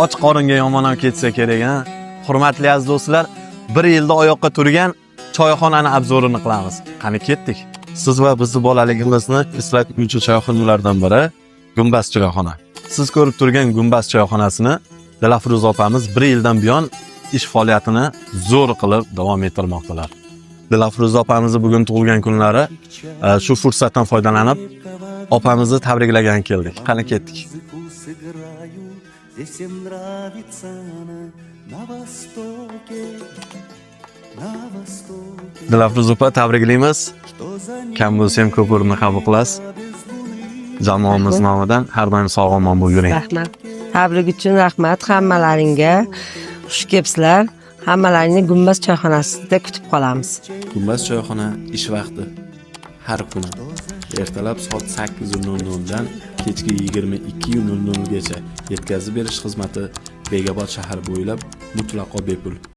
och qoringa yomon ham ketsa kerak, ha. Hurmatli aziz do'stlar, 1 yilda oyoqqa turgan choyxonani obzorini qilamiz. Qani ketdik. Siz va bizni bolaligimizni eslatuvchi choyxonalardan biri Gumbaz choyxona. Siz ko'rib turgan Gumbaz choyxonasini Dilafruz opamiz 1 yildan buyon ish faoliyatini zo'r qilib davom ettirmoqdalar. Dilafruz opamizni bugun tug'ilgan kunlari, shu fursatdan foydalanib opamizni tabriklagan keldik. Qani ketdik. Dilafruz opa, tabriklaymiz. Kam bo'lsa ham ko'p o'rinni qabul qilasiz. Jamoamiz nomidan har doim sog'-omon bo'lib yuring. Rahmat. Tabrik uchun rahmat hammalaringga. Xush kelibsizlar. Hammalaringni Gumbaz choyxonasida kutib qolamiz. Gumbaz choyxona ish vaqti har kuni ertalab soat 8:00 dan kechki 22:00 gacha yetkazib berish xizmati Begobod shahar bo'ylab mutlaqo bepul.